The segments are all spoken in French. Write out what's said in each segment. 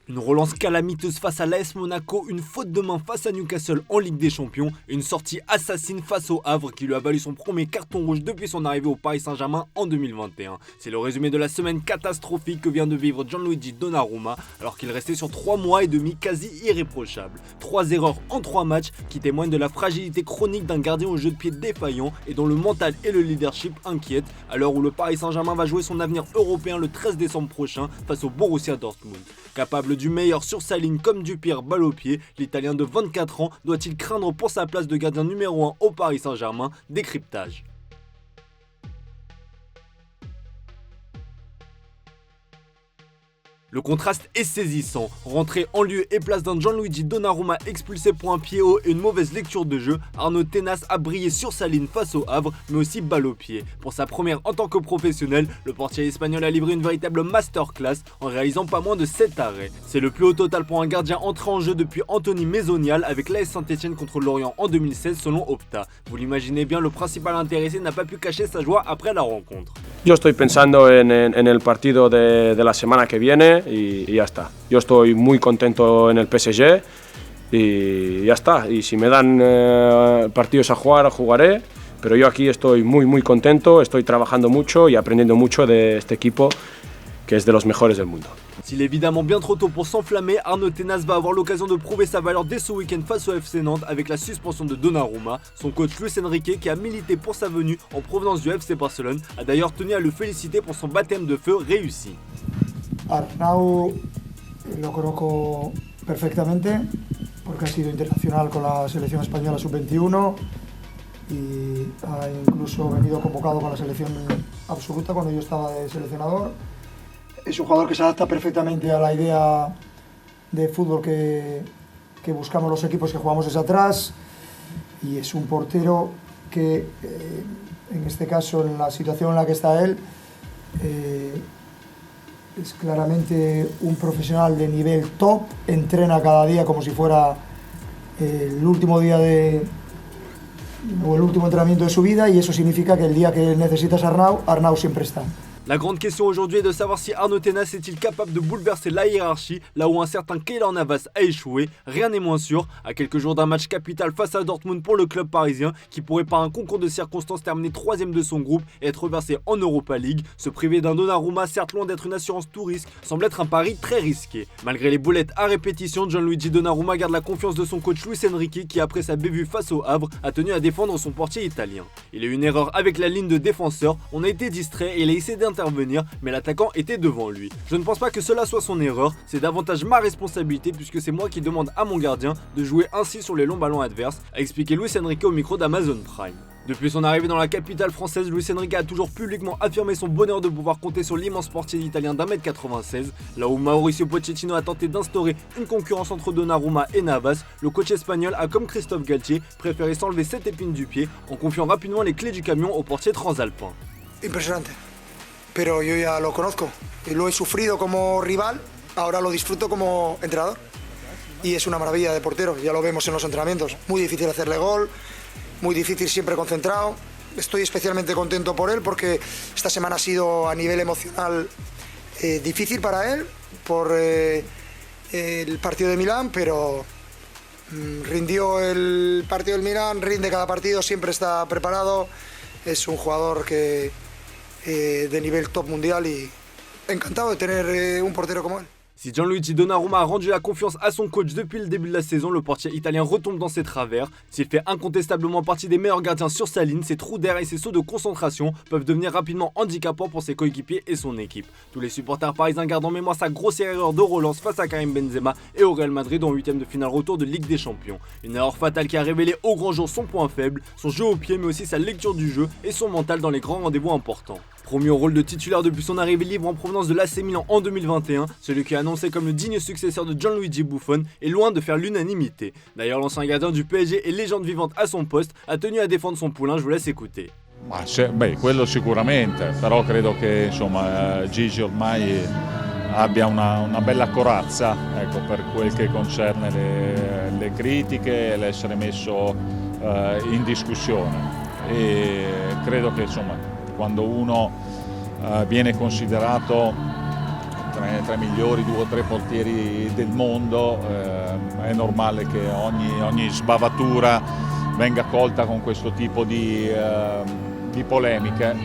Une relance calamiteuse face à l'AS Monaco, une faute de main face à Newcastle en Ligue des Champions et une sortie assassine face au Havre qui lui a valu son premier carton rouge depuis son arrivée au Paris Saint-Germain en 2021. C'est le résumé de la semaine catastrophique que vient de vivre Gianluigi Donnarumma alors qu'il restait sur 3 mois et demi quasi irréprochable. 3 erreurs en 3 matchs qui témoignent de la fragilité chronique d'un gardien au jeu de pied défaillant et dont le mental et le leadership inquiètent à l'heure où le Paris Saint-Germain va jouer son avenir européen le 13 décembre prochain face au Borussia Dortmund. Capable du meilleur sur sa ligne comme du pire balle au pied, l'Italien de 24 ans doit-il craindre pour sa place de gardien numéro 1 au Paris Saint-Germain? Décryptage. Le contraste est saisissant. Rentré en lieu et place d'un Gianluigi Donnarumma expulsé pour un pied haut et une mauvaise lecture de jeu, Arnaud Tenas a brillé sur sa ligne face au Havre, mais aussi balle au pied. Pour sa première en tant que professionnel, le portier espagnol a livré une véritable masterclass en réalisant pas moins de 7 arrêts. C'est le plus haut total pour un gardien entré en jeu depuis Anthony Maisonial avec l'AS Saint-Etienne contre Lorient en 2016 selon Opta. Vous l'imaginez bien, le principal intéressé n'a pas pu cacher sa joie après la rencontre. Yo estoy pensando en el partido de la semana que viene y ya está. Yo estoy muy contento en el PSG y ya está. Y si me dan partidos a jugar, jugaré. Pero yo aquí estoy muy contento, estoy trabajando mucho y aprendiendo mucho de este equipo que es de los mejores del mundo. S'il est évidemment bien trop tôt pour s'enflammer, Arnaud Tenas va avoir l'occasion de prouver sa valeur dès ce week-end face au FC Nantes avec la suspension de Donnarumma. Son coach Luis Enrique, qui a milité pour sa venue en provenance du FC Barcelone, a d'ailleurs tenu à le féliciter pour son baptême de feu réussi. Arnau lo conozco perfectamente porque ha sido internacional con la selección española sub-21 y ha incluso venido convocado con la selección absoluta cuando yo estaba de seleccionador. Es un jugador que se adapta perfectamente a la idea de fútbol que buscamos los equipos que jugamos desde atrás y es un portero que en este caso, en la situación en la que está él, es claramente un profesional de nivel top, entrena cada día como si fuera el último día o el último entrenamiento de su vida y eso significa que el día que necesitas a Arnau siempre está. La grande question aujourd'hui est de savoir si Arnaud Tenas est-il capable de bouleverser la hiérarchie là où un certain Keylor Navas a échoué. Rien n'est moins sûr, à quelques jours d'un match capital face à Dortmund pour le club parisien qui pourrait par un concours de circonstances terminer 3ème de son groupe et être reversé en Europa League. Se priver d'un Donnarumma, certes loin d'être une assurance tout risque, semble être un pari très risqué. Malgré les boulettes à répétition, Gianluigi Donnarumma garde la confiance de son coach Luis Enrique qui après sa bévue face au Havre a tenu à défendre son portier italien. Il a eu une erreur avec la ligne de défenseur, on a été distrait et il a essayé d'intervenir, mais l'attaquant était devant lui. Je ne pense pas que cela soit son erreur, c'est davantage ma responsabilité puisque c'est moi qui demande à mon gardien de jouer ainsi sur les longs ballons adverses, a expliqué Luis Enrique au micro d'Amazon Prime. Depuis son arrivée dans la capitale française, Luis Enrique a toujours publiquement affirmé son bonheur de pouvoir compter sur l'immense portier italien d'1m96. Là où Mauricio Pochettino a tenté d'instaurer une concurrence entre Donnarumma et Navas, le coach espagnol a, comme Christophe Galtier, préféré s'enlever 7 épines du pied en confiant rapidement les clés du camion au portier transalpin. Impresionante. Pero yo ya lo conozco y lo he sufrido como rival, ahora lo disfruto como entrenador y es una maravilla de portero, ya lo vemos en los entrenamientos, muy difícil hacerle gol, muy difícil siempre concentrado, estoy especialmente contento por él porque esta semana ha sido a nivel emocional difícil para él por el partido de Milán, pero rindió el partido del Milán, rinde cada partido, siempre está preparado, es un jugador que de nivel top mondial y encantado de tener un portero como él. Si Gianluigi Donnarumma a rendu la confiance à son coach depuis le début de la saison, le portier italien retombe dans ses travers. S'il fait incontestablement partie des meilleurs gardiens sur sa ligne, ses trous d'air et ses sauts de concentration peuvent devenir rapidement handicapants pour ses coéquipiers et son équipe. Tous les supporters parisiens gardent en mémoire sa grossière erreur de relance face à Karim Benzema et au Real Madrid en 8ème de finale retour de Ligue des Champions. Une erreur fatale qui a révélé au grand jour son point faible, son jeu au pied mais aussi sa lecture du jeu et son mental dans les grands rendez-vous importants. Promu au rôle de titulaire depuis son arrivée libre en provenance de l'AC Milan en 2021, celui qui est annoncé comme le digne successeur de Gianluigi Buffon est loin de faire l'unanimité. D'ailleurs, l'ancien gardien du PSG et légende vivante à son poste a tenu à défendre son poulain, je vous laisse écouter. Quello sicuramente, però credo che insomma Gigi ormai abbia una bella corazza, ecco, per quel che concerne le critiche e l'essere messo in discussione e credo che insomma quando uno viene considerato tra i migliori 2 o 3 portieri del mondo, è normale che ogni sbavatura venga colta con questo tipo di polemiche.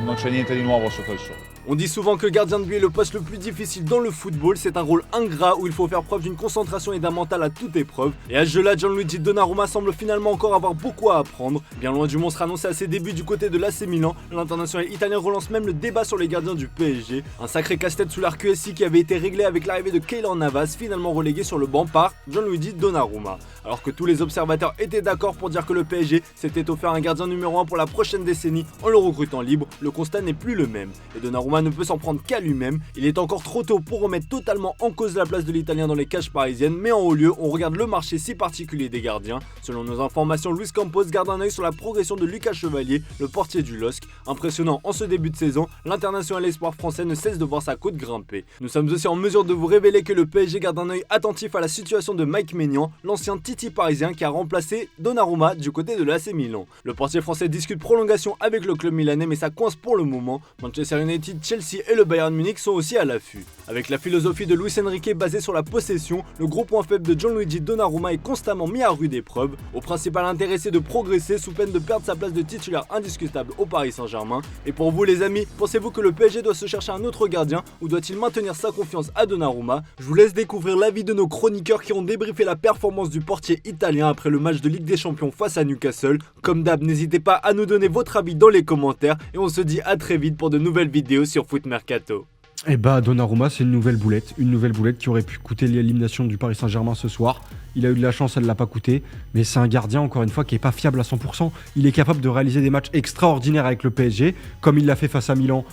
Non c'è niente di nuovo sotto il sole. On dit souvent que gardien de but est le poste le plus difficile dans le football, c'est un rôle ingrat où il faut faire preuve d'une concentration et d'un mental à toute épreuve. Et à ce jeu-là, Gianluigi Donnarumma semble finalement encore avoir beaucoup à apprendre. Bien loin du monstre annoncé à ses débuts du côté de l'AC Milan, l'international italien relance même le débat sur les gardiens du PSG. Un sacré casse-tête sous l'art QSI qui avait été réglé avec l'arrivée de Keylor Navas, finalement relégué sur le banc par Gianluigi Donnarumma. Alors que tous les observateurs étaient d'accord pour dire que le PSG s'était offert un gardien numéro 1 pour la prochaine décennie en le recrutant libre, le constat n'est plus le même. Et Donnarumma ne peut s'en prendre qu'à lui-même. Il est encore trop tôt pour remettre totalement en cause la place de l'Italien dans les cages parisiennes, mais en haut lieu, on regarde le marché si particulier des gardiens. Selon nos informations, Luis Campos garde un œil sur la progression de Lucas Chevalier, le portier du LOSC. Impressionnant en ce début de saison, l'international espoir français ne cesse de voir sa cote grimper. Nous sommes aussi en mesure de vous révéler que le PSG garde un œil attentif à la situation de Mike Maignan, l'ancien Titi parisien qui a remplacé Donnarumma du côté de l'AC Milan. Le portier français discute prolongation avec le club milanais, mais ça coince pour le moment. Manchester United, Chelsea et le Bayern Munich sont aussi à l'affût. Avec la philosophie de Luis Enrique basée sur la possession, le gros point faible de Gianluigi Donnarumma est constamment mis à rude épreuve, au principal intéressé de progresser sous peine de perdre sa place de titulaire indiscutable au Paris Saint-Germain. Et pour vous les amis, pensez-vous que le PSG doit se chercher un autre gardien ou doit-il maintenir sa confiance à Donnarumma? Je vous laisse découvrir l'avis de nos chroniqueurs qui ont débriefé la performance du portier italien après le match de Ligue des Champions face à Newcastle. Comme d'hab, n'hésitez pas à nous donner votre avis dans les commentaires et on se dit à très vite pour de nouvelles vidéos sur Foot Mercato. Et bah Donnarumma, c'est une nouvelle boulette qui aurait pu coûter l'élimination du Paris Saint-Germain ce soir. Il a eu de la chance, elle ne l'a pas coûté, mais c'est un gardien encore une fois qui n'est pas fiable à 100%. Il est capable de réaliser des matchs extraordinaires avec le PSG, comme il l'a fait face à Milan,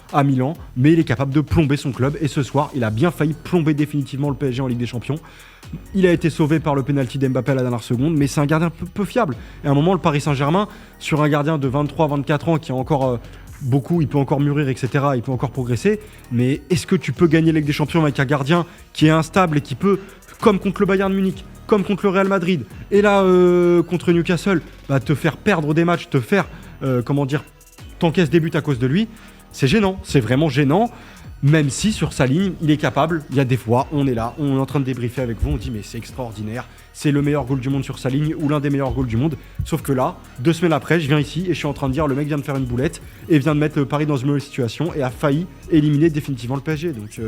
mais il est capable de plomber son club et ce soir, il a bien failli plomber définitivement le PSG en Ligue des Champions. Il a été sauvé par le penalty d'Mbappé à la dernière seconde, mais c'est un gardien peu fiable. Et à un moment, le Paris Saint-Germain, sur un gardien de 23-24 ans qui a encore beaucoup, il peut encore mûrir, etc. Il peut encore progresser. Mais est-ce que tu peux gagner la Ligue des Champions avec un gardien qui est instable et qui peut, comme contre le Bayern Munich, comme contre le Real Madrid, et là contre Newcastle, te faire perdre des matchs, t'encaisses des buts à cause de lui? C'est gênant, c'est vraiment gênant. Même si sur sa ligne, il est capable, il y a des fois, on est là, on est en train de débriefer avec vous, on dit mais c'est extraordinaire, c'est le meilleur goal du monde sur sa ligne ou l'un des meilleurs goals du monde. Sauf que là, 2 semaines après, je viens ici et je suis en train de dire le mec vient de faire une boulette et vient de mettre Paris dans une mauvaise situation et a failli éliminer définitivement le PSG. Donc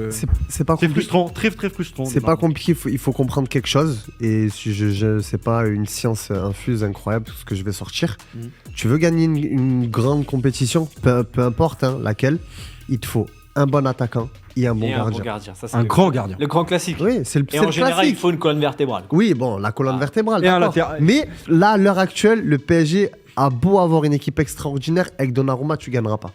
c'est pas frustrant, très très frustrant. C'est pas compliqué, il faut comprendre quelque chose et c'est pas une science infuse incroyable tout ce que je vais sortir. Tu veux gagner une grande compétition, peu importe laquelle, il te faut un bon attaquant et un bon gardien. Ça, c'est un grand gardien. Le grand classique. Oui, c'est Et en général, classique. il faut une colonne vertébrale. Oui, bon, la colonne vertébrale. Et un d'accord. latéral. Mais là, à l'heure actuelle, le PSG a beau avoir une équipe extraordinaire, avec Donnarumma, tu gagneras pas.